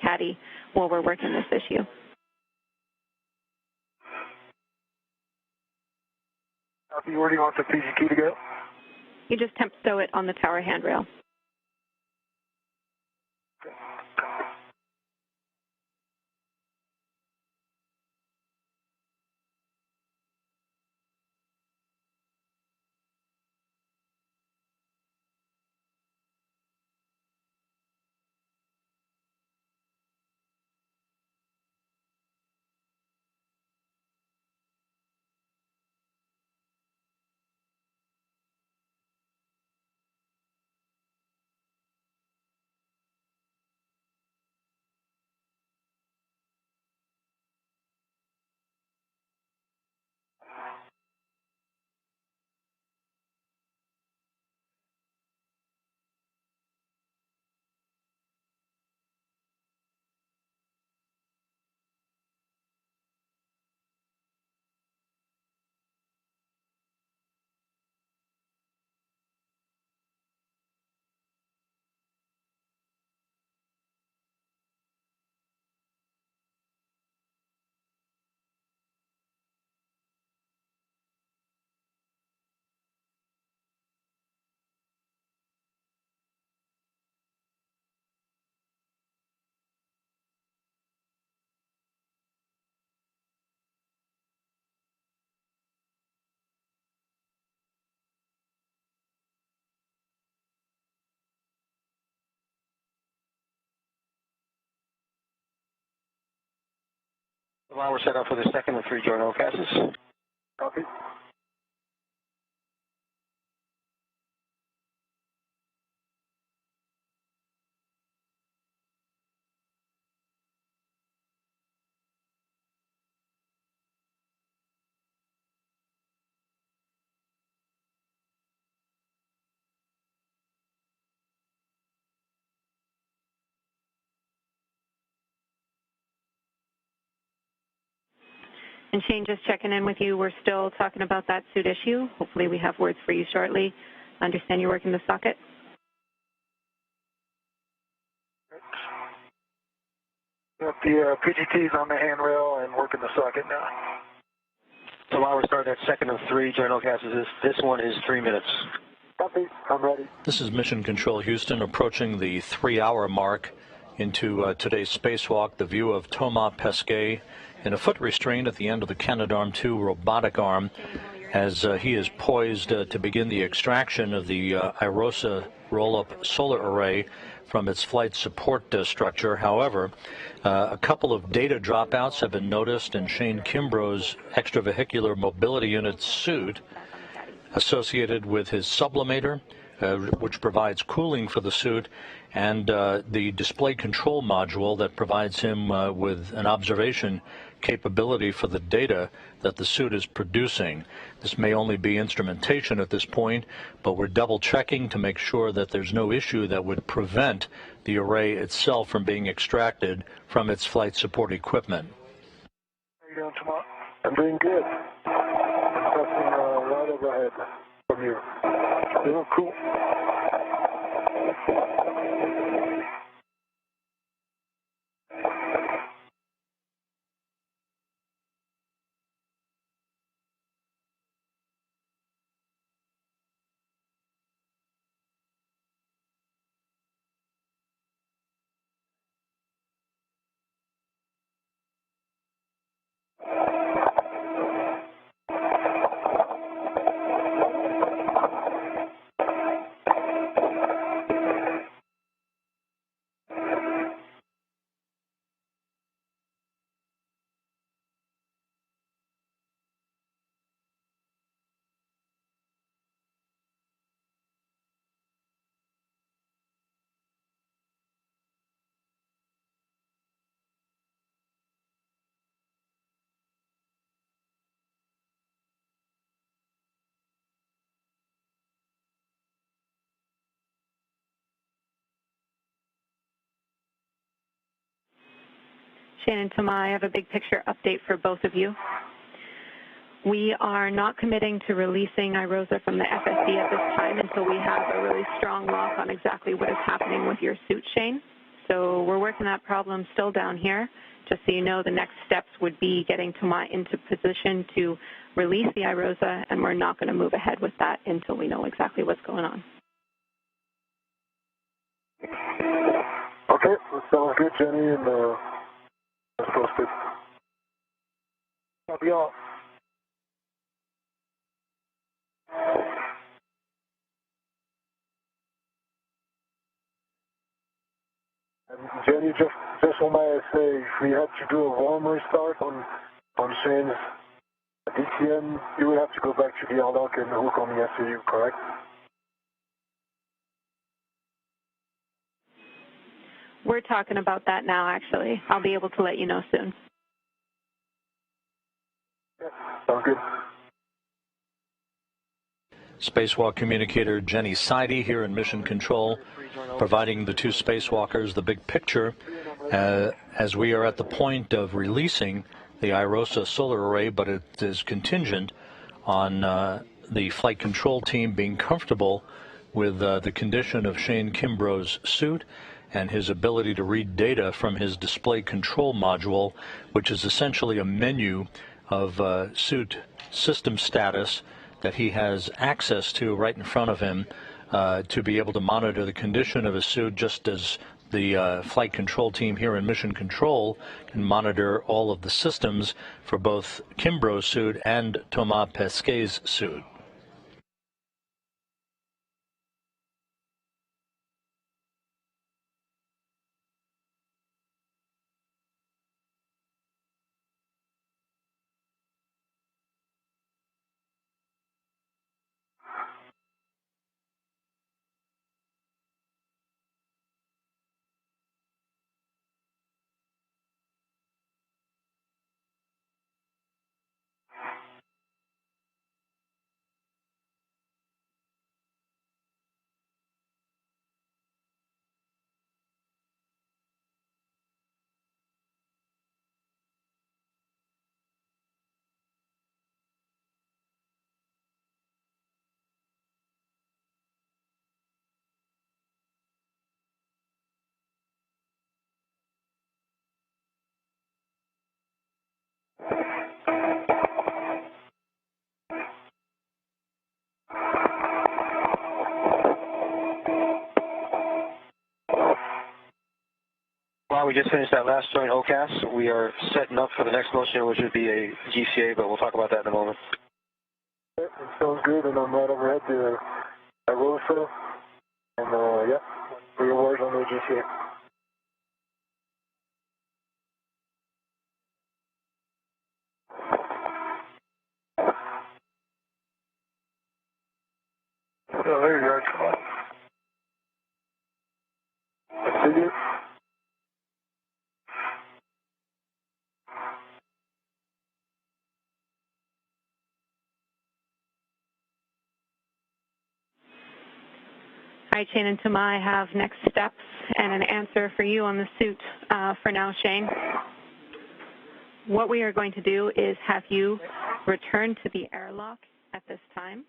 caddy while we're working this issue. Where do you want the PG key to go? You just temp stow it on the tower handrail. Well, we're set up for the second of 3 joint passes. Copy. And Shane, just checking in with you. We're still talking about that suit issue. Hopefully we have words for you shortly. I understand you're working the socket. Got the PGTs on the handrail and working the socket now. So while we're starting that second of 3 joint passes, this one is 3 minutes. Copy. I'm ready. This is Mission Control Houston, approaching the 3-hour mark into today's spacewalk. The view of Thomas Pesquet in a foot restraint at the end of the Canadarm2 robotic arm as he is poised to begin the extraction of the IROSA roll-up solar array from its flight support structure. However, a couple of data dropouts have been noticed in Shane Kimbrough's extravehicular mobility unit suit associated with his sublimator, which provides cooling for the suit, and the display control module that provides him with an observation capability for the data that the suit is producing. This may only be instrumentation at this point, but we're double checking to make sure that there's no issue that would prevent the array itself from being extracted from its flight support equipment. How you doing, Tomas? I'm doing good. Passing right overhead from you. Doing cool. Shane and Thomas, I have a big picture update for both of you. We are not committing to releasing IROSA from the FSD at this time until we have a really strong lock on exactly what is happening with your suit, Shane. So we're working that problem still down here. Just so you know, the next steps would be getting Thomas into position to release the iROSA, and we're not going to move ahead with that until we know exactly what's going on. Okay, that sounds good, Jenny, and let's post it. Copy all. And Jenny, just on my say, if we had to do a warm restart on Shane's DCM, you would have to go back to the airlock and hook on the SAU, correct? We're talking about that now, actually. I'll be able to let you know soon. Yeah, sounds good. Spacewalk communicator Jenny Seide here in Mission Control, providing the two spacewalkers the big picture as we are at the point of releasing the iROSA solar array, but it is contingent on the flight control team being comfortable with the condition of Shane Kimbrough's suit and his ability to read data from his display control module, which is essentially a menu of suit system status that he has access to right in front of him to be able to monitor the condition of his suit, just as the flight control team here in Mission Control can monitor all of the systems for both Kimbrough's suit and Thomas Pesquet's suit. Well, we just finished that last joint OCAS. We are setting up for the next motion, which would be a GCA, but we'll talk about that in a moment. Yeah, it sounds good, and I'm right overhead the iROSA, and yeah, for your words on the GCA. Oh, there you are, come on. I see you. All right, Shane and Thomas, I have next steps and an answer for you on the suit for now, Shane. What we are going to do is have you return to the airlock at this time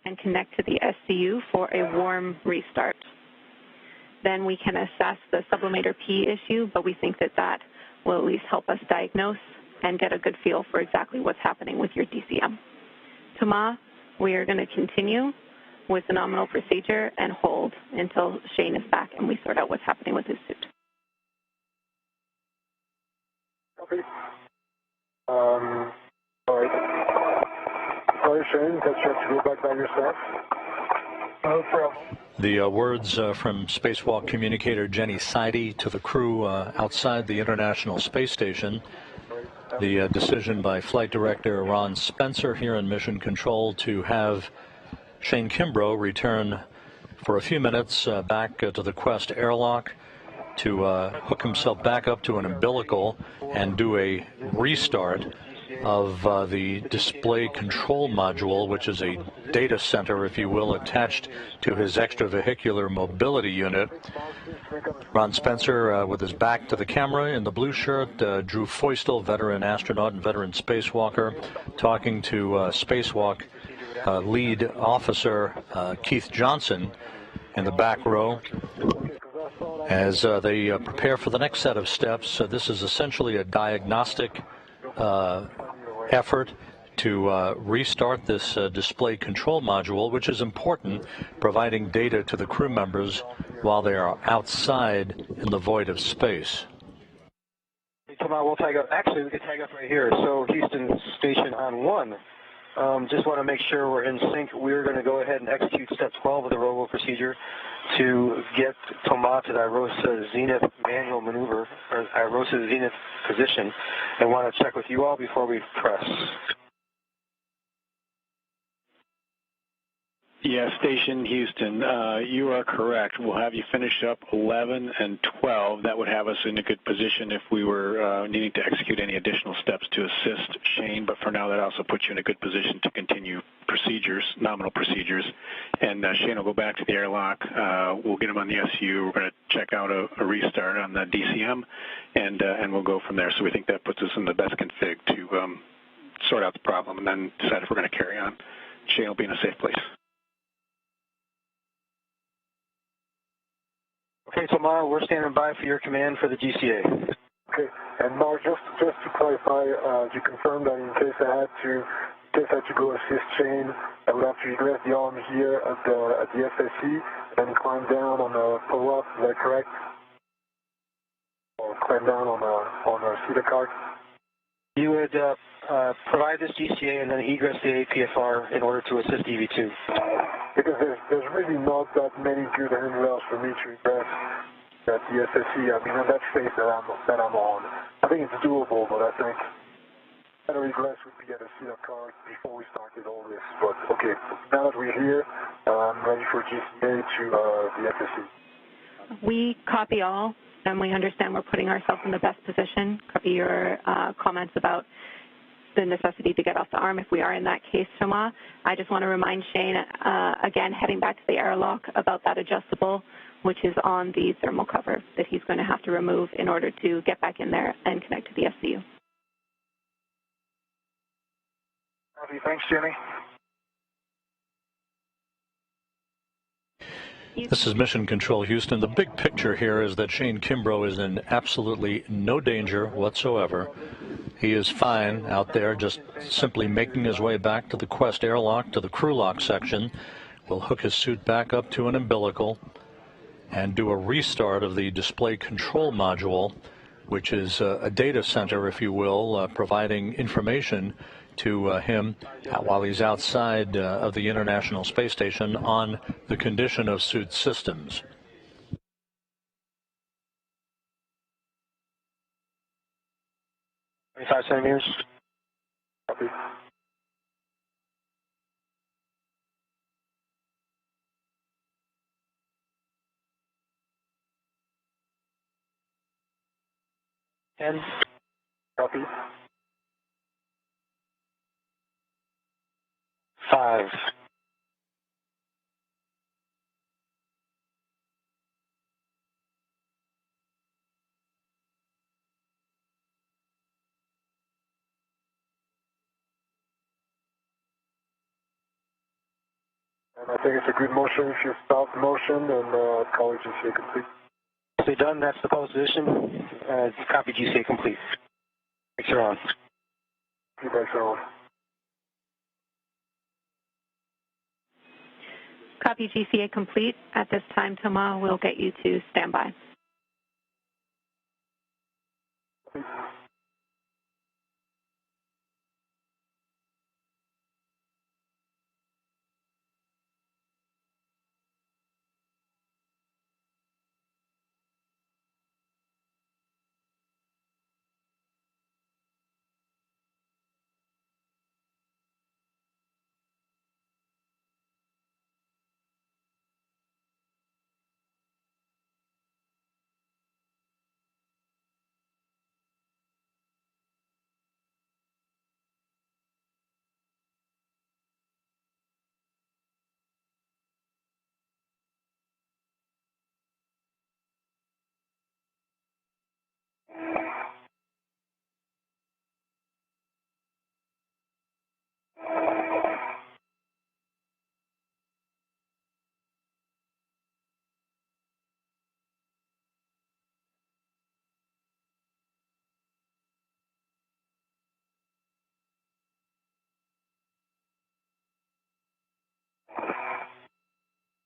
and connect to the SCU for a warm restart. Then we can assess the sublimator P issue, but we think that that will at least help us diagnose and get a good feel for exactly what's happening with your DCM. Thomas, we are going to continue with the nominal procedure and hold until Shane is back and we sort out what's happening with his suit. Copy. Sorry. Sorry, Shane, that you have to go back by yourself. No problem. The words from spacewalk communicator Jenny Seide to the crew outside the International Space Station. The decision by Flight Director Ron Spencer here in Mission Control to have Shane Kimbrough return for a few minutes back to the Quest airlock to hook himself back up to an umbilical and do a restart of the display control module, which is a data center, if you will, attached to his extravehicular mobility unit. Ron Spencer, with his back to the camera in the blue shirt, Drew Feustel, veteran astronaut and veteran spacewalker, talking to spacewalk lead officer Keith Johnson in the back row. As they prepare for the next set of steps, this is essentially a diagnostic effort to restart this display control module, which is important, providing data to the crew members while they are outside in the void of space. Come on, we'll tag up. Actually, we can tag up right here. So Houston Station on 1. Just want to make sure we're in sync. We're going to go ahead and execute step 12 of the robo procedure to get Thomas to the IROSA Zenith manual maneuver, or IROSA Zenith position, and want to check with you all before we press. Yeah, Station Houston, you are correct. We'll have you finish up 11 and 12. That would have us in a good position if we were needing to execute any additional steps to assist Shane, but for now that also puts you in a good position to continue procedures, nominal procedures. And Shane will go back to the airlock. We'll get him on the SU. We're going to check out a restart on the DCM, and we'll go from there. So we think that puts us in the best config to sort out the problem and then decide if we're going to carry on. Shane will be in a safe place. Okay, Thomas, we're standing by for your command for the GCA. Okay, and Mark, just to clarify, you confirmed that in case I had to go assist Shane, I would have to egress the arm here at the FSC and climb down on the pull-up. Is that correct? Or climb down on a cedar cart? You would provide this GCA and then egress the APFR in order to assist EV2. Because there's really not that many good handrails for me to egress at the SSC. I mean, on that space that I'm on. I think it's doable, but I think better egress would be at a cedar cart before we started all this. But okay, now that we're here, I'm ready for GCA to the SSC. We copy all, and we understand we're putting ourselves in the best position. Copy your comments about the necessity to get off the arm if we are in that case, Thomas. I just want to remind Shane, again, heading back to the airlock, about that adjustable, which is on the thermal cover that he's going to have to remove in order to get back in there and connect to the SCU. Okay, thanks, Jenny. This is Mission Control Houston. The big picture here is that Shane Kimbrough is in absolutely no danger whatsoever. He is fine out there, just simply making his way back to the Quest airlock, to the crew lock section. We'll hook his suit back up to an umbilical and do a restart of the display control module, which is a data center, if you will, providing information to him while he's outside of the International Space Station on the condition of suit systems. 25 centimeters. Copy. Ten. Copy. 5. And I think it's a good motion if you stop the motion and call it GCA complete. So done, that's the position. Copy GCA complete. Brakes are on. Brakes are on. Copy GCA complete. At this time, Thomas, we'll get you to standby.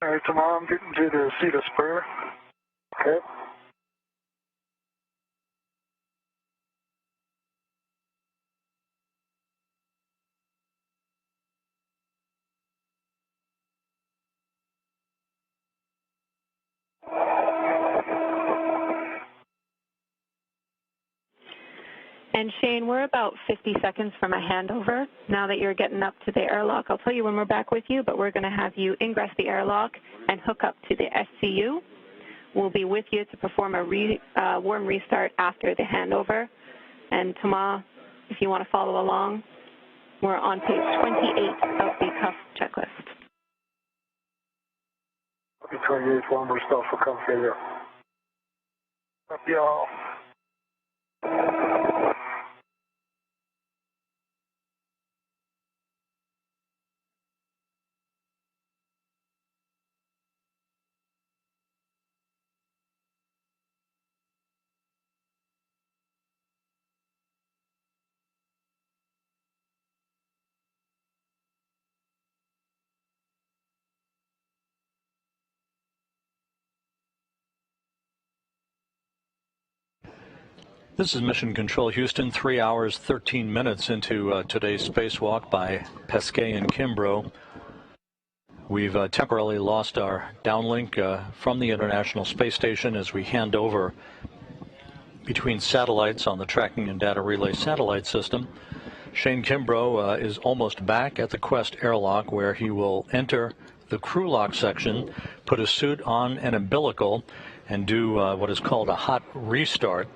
All right, tomorrow I'm getting to the seat of spur. Okay. And Shane, we're about 50 seconds from a handover. Now that you're getting up to the airlock, I'll tell you when we're back with you, but we're going to have you ingress the airlock and hook up to the SCU. We'll be with you to perform a warm restart after the handover. And Thomas, if you want to follow along, we're on page 28 of the cuff checklist. Page 28, warm restart for come failure. Up y'all. This is Mission Control Houston, 3 hours, 13 minutes into today's spacewalk by Pesquet and Kimbrough. We've temporarily lost our downlink from the International Space Station as we hand over between satellites on the Tracking and Data Relay Satellite System. Shane Kimbrough is almost back at the Quest airlock, where he will enter the crew lock section, put a suit on an umbilical, and do what is called a hot restart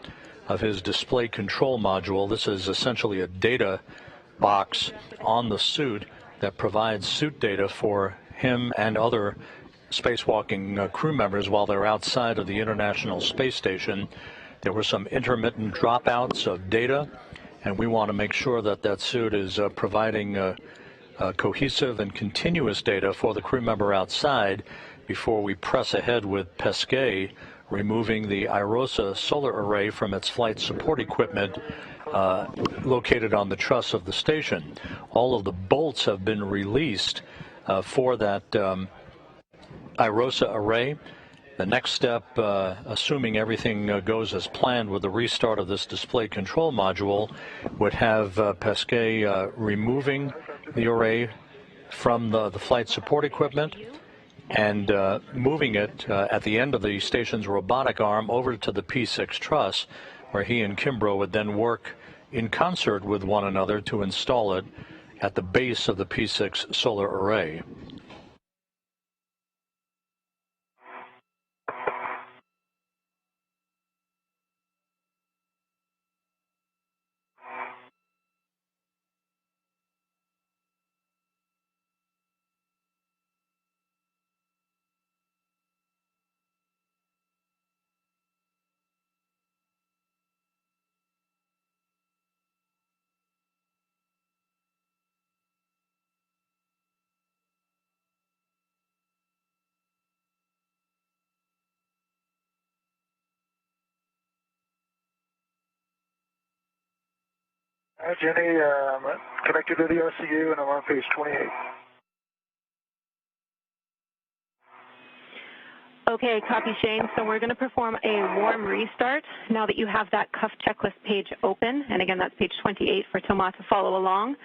of his display control module. This is essentially a data box on the suit that provides suit data for him and other spacewalking crew members while they're outside of the International Space Station. There were some intermittent dropouts of data, and we want to make sure that that suit is providing cohesive and continuous data for the crew member outside before we press ahead with Pesquet, removing the IROSA solar array from its flight support equipment located on the truss of the station. All of the bolts have been released for that IROSA array. The next step, assuming everything goes as planned with the restart of this display control module, would have Pesquet removing the array from the flight support equipment and moving it at the end of the station's robotic arm over to the P6 truss, where he and Kimbrough would then work in concert with one another to install it at the base of the P6 solar array. Hi, Jenny. Connected to the RCU, and I'm on page 28. Okay, copy, Shane. So we're going to perform a warm restart now that you have that cuff checklist page open. And again, that's page 28 for Thomas to follow along.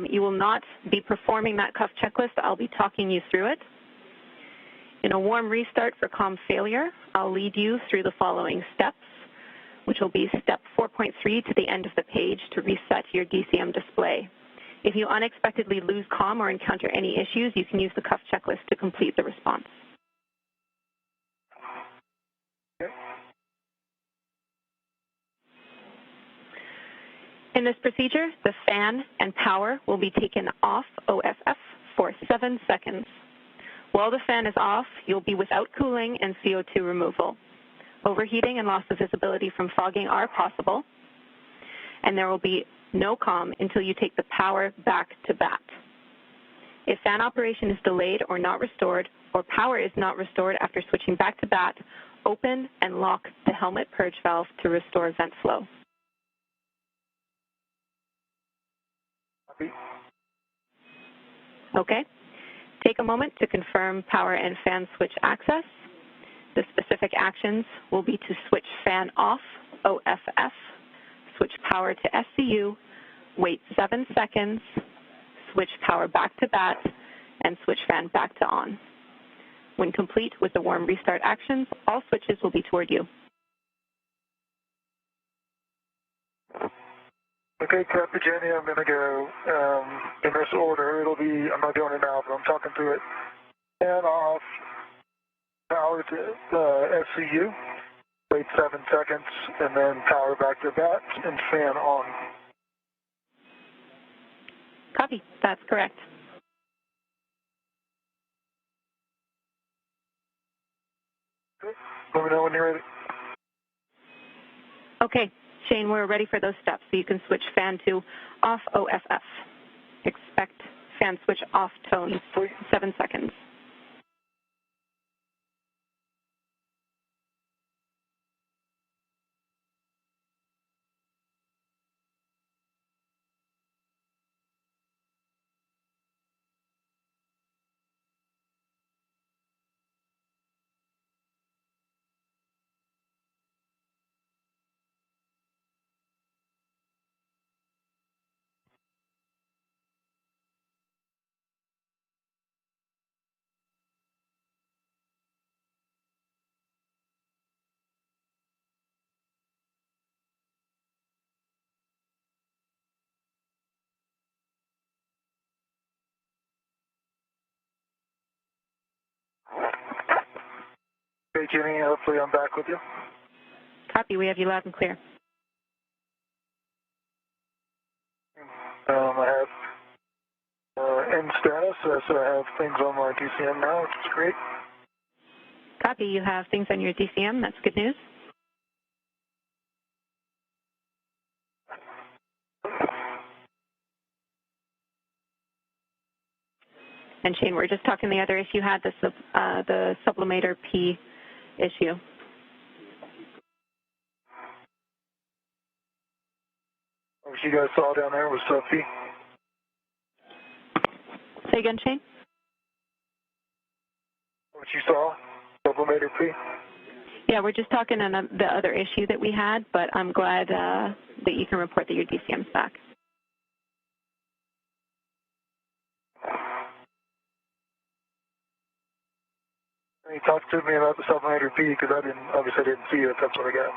You will not be performing that cuff checklist. I'll be talking you through it. In a warm restart for comm failure, I'll lead you through the following steps, which will be step 4.3 to the end of the page to reset your DCM display. If you unexpectedly lose comm or encounter any issues, you can use the cuff checklist to complete the response. In this procedure, the fan and power will be taken off OFF for 7 seconds. While the fan is off, you'll be without cooling and CO2 removal. Overheating and loss of visibility from fogging are possible, and there will be no comm until you take the power back to BAT. If fan operation is delayed or not restored, or power is not restored after switching back to BAT, open and lock the helmet purge valve to restore vent flow. Okay. Take a moment to confirm power and fan switch access. The specific actions will be to switch fan off, OFF, switch power to SCU, wait 7 seconds, switch power back to BAT, and switch fan back to on. When complete with the warm restart actions, all switches will be toward you. Okay, copy, Jenny. I'm going to go in this order. It'll be, I'm not doing it now, but I'm talking through it. Fan off, power to SCU, wait 7 seconds, and then power back to BAT, and fan on. Copy. That's correct. Let me know when you're ready. Okay, Shane, we're ready for those steps, so you can switch fan to off OFF. Expect fan switch off tone, 7 seconds. Okay, Jenny, hopefully I'm back with you. Copy. We have you loud and clear. I have in status, so I have things on my DCM now, which is great. Copy. You have things on your DCM. That's good news. And Shane, we're just talking the other issue you had, the sublimator P issue. What you guys saw down there was sub P. Say again, Shane? What you saw, sublimator P. Yeah, we're just talking on the other issue that we had, but I'm glad that you can report that your DCM's back. You talked to me about the sublimator P because I obviously didn't see it. That's what I got.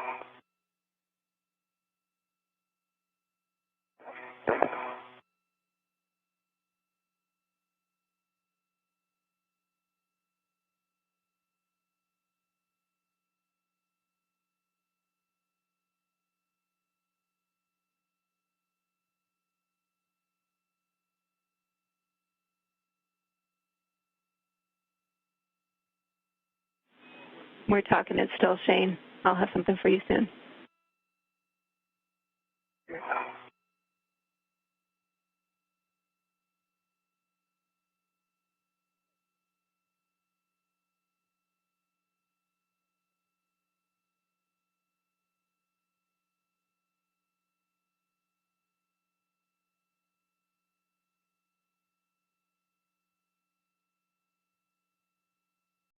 We're talking it still, Shane. I'll have something for you soon.